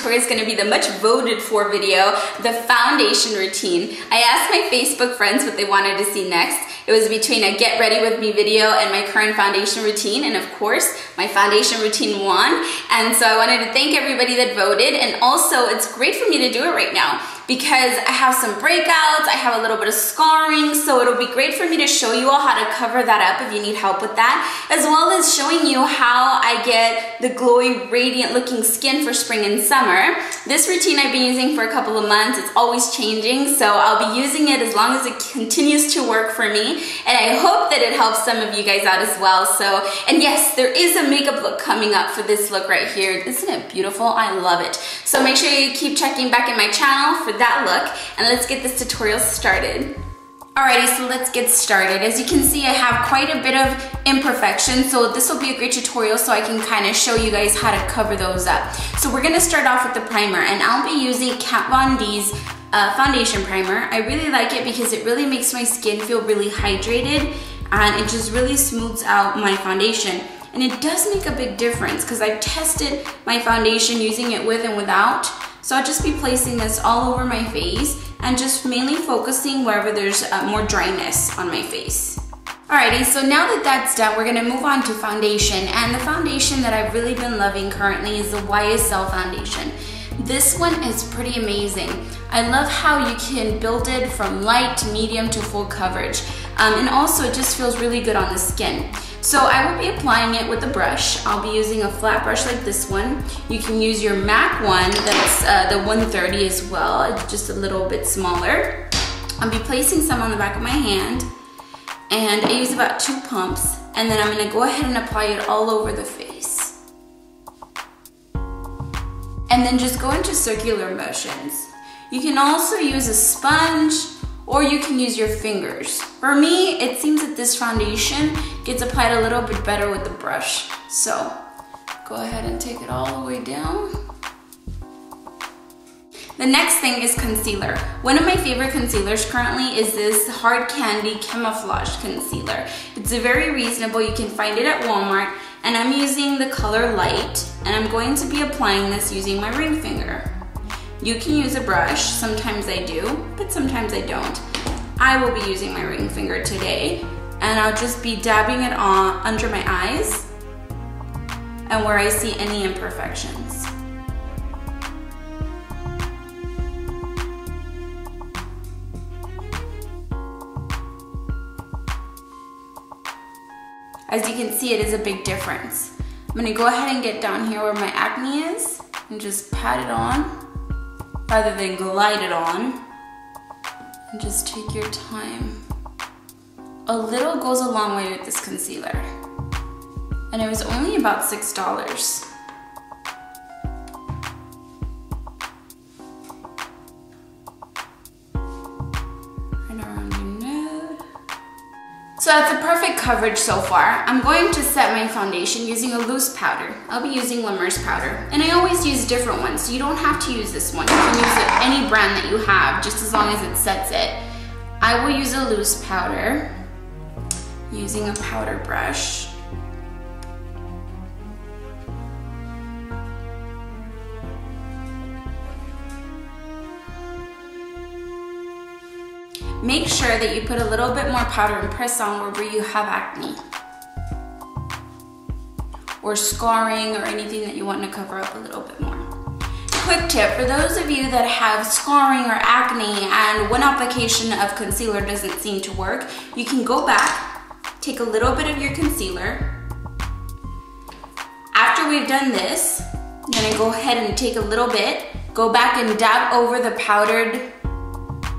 tutorial is going to be the much voted for video, the foundation routine. I asked my Facebook friends what they wanted to see next. It was between a get ready with me video and my current foundation routine, and of course my foundation routine won. And so I wanted to thank everybody that voted, and also it's great for me to do it right now because I have some breakouts, I have a little bit of scarring, so it'll be great for me to show you all how to cover that up if you need help with that, as well as showing you how I get the glowy, radiant looking skin for spring and summer. This routine I've been using for a couple of months. It's always changing, so I'll be using it as long as it continues to work for me, and I hope that it helps some of you guys out as well. So, and yes, there is a makeup look coming up for this look right here. Isn't it beautiful? I love it. So make sure you keep checking back in my channel for that look, and let's get this tutorial started. Alrighty, so let's get started. As you can see, I have quite a bit of imperfections, so this will be a great tutorial so I can kind of show you guys how to cover those up. So we're going to start off with the primer, and I'll be using Kat Von D's foundation primer. I really like it because it really makes my skin feel really hydrated, and it just really smooths out my foundation. And it does make a big difference because I've tested my foundation using it with and without. So I'll just be placing this all over my face and just mainly focusing wherever there's more dryness on my face. Alrighty, so now that that's done, we're gonna move on to foundation. And the foundation that I've really been loving currently is the YSL foundation. This one is pretty amazing. I love how you can build it from light to medium to full coverage. And also it just feels really good on the skin. So I will be applying it with a brush. I'll be using a flat brush like this one. You can use your MAC one, that's the 130 as well. It's just a little bit smaller. I'll be placing some on the back of my hand, and I use about 2 pumps, and then I'm gonna go ahead and apply it all over the face. And then just go into circular motions. You can also use a sponge, or you can use your fingers. For me, it seems that this foundation gets applied a little bit better with the brush. So go ahead and take it all the way down. The next thing is concealer. One of my favorite concealers currently is this Hard Candy Camouflage Concealer. It's very reasonable, you can find it at Walmart, and I'm using the color Light, and I'm going to be applying this using my ring finger. You can use a brush, sometimes I do, but sometimes I don't. I will be using my ring finger today, and I'll just be dabbing it on under my eyes and where I see any imperfections. As you can see, it is a big difference. I'm gonna go ahead and get down here where my acne is and just pat it on rather than glide it on. And just take your time. A little goes a long way with this concealer. And it was only about $6. Right around your nose. So that's a perfect coverage so far. I'm going to set my foundation using a loose powder. I'll be using La Mer's powder. And I always use different ones, so you don't have to use this one. You can use any brand that you have, just as long as it sets it. I will use a loose powder using a powder brush. Make sure that you put a little bit more powder and press on wherever you have acne or scarring or anything that you want to cover up a little bit more. Quick tip, for those of you that have scarring or acne and one application of concealer doesn't seem to work, you can go back, take a little bit of your concealer. After we've done this, I'm gonna go ahead and take a little bit, go back and dab over the powdered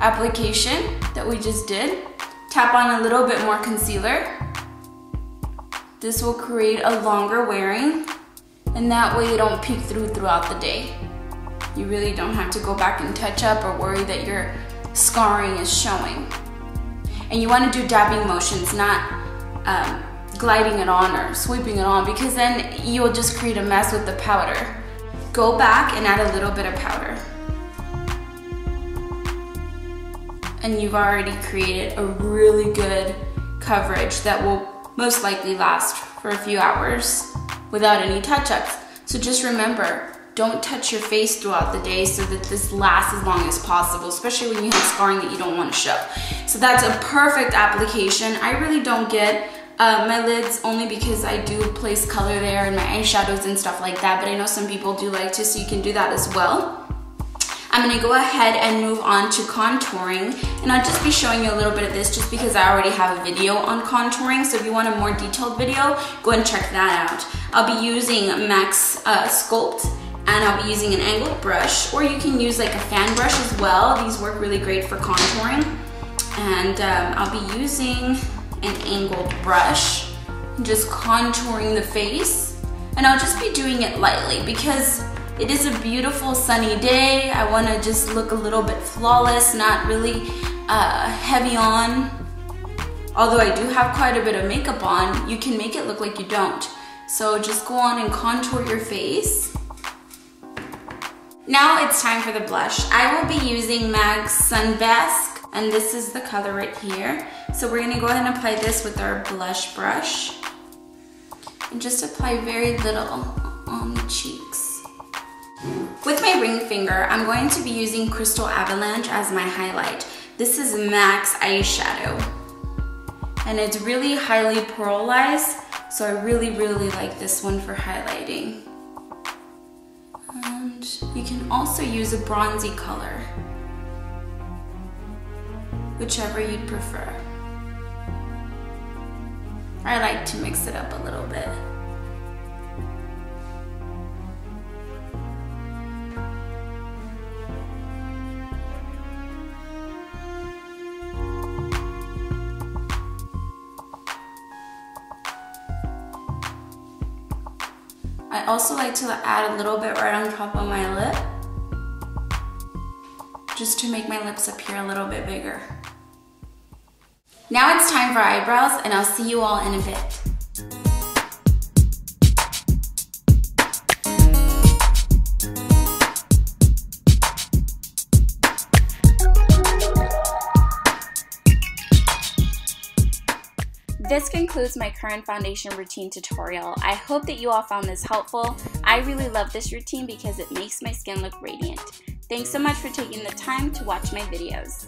application that we just did. Tap on a little bit more concealer. This will create a longer wearing, and that way you don't peek throughout the day. You really don't have to go back and touch up or worry that your scarring is showing. And you want to do dabbing motions, not gliding it on or sweeping it on, because then you'll just create a mess with the powder. Go back and add a little bit of powder. And you've already created a really good coverage that will most likely last for a few hours without any touch-ups. So just remember, don't touch your face throughout the day so that this lasts as long as possible, especially when you have scarring that you don't want to show. So that's a perfect application. I really don't get my lids only because I do place color there and my eyeshadows and stuff like that, but I know some people do like to, so you can do that as well. I'm gonna go ahead and move on to contouring, and I'll just be showing you a little bit of this just because I already have a video on contouring, so if you want a more detailed video, go and check that out. I'll be using MAC's Sculpt, and I'll be using an angled brush, or you can use like a fan brush as well. These work really great for contouring. And I'll be using an angled brush, just contouring the face, and I'll just be doing it lightly because it is a beautiful sunny day. I want to just look a little bit flawless, not really heavy on. Although I do have quite a bit of makeup on, you can make it look like you don't. So just go on and contour your face. Now it's time for the blush. I will be using MAC's Sunbask, and this is the color right here. So we're going to go ahead and apply this with our blush brush. And just apply very little on the cheeks. With my ring finger, I'm going to be using Crystal Avalanche as my highlight. This is MAC's eyeshadow, and it's really highly pearlized, so I really like this one for highlighting. And you can also use a bronzy color, whichever you'd prefer. I like to mix it up a little bit. I also like to add a little bit right on top of my lip, just to make my lips appear a little bit bigger. Now it's time for eyebrows, and I'll see you all in a bit. This concludes my current foundation routine tutorial. I hope that you all found this helpful. I really love this routine because it makes my skin look radiant. Thanks so much for taking the time to watch my videos.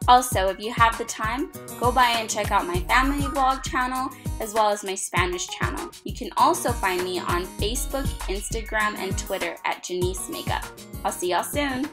Also, if you have the time, go by and check out my family vlog channel as well as my Spanish channel. You can also find me on Facebook, Instagram, and Twitter at JennisseMakeup. I'll see y'all soon.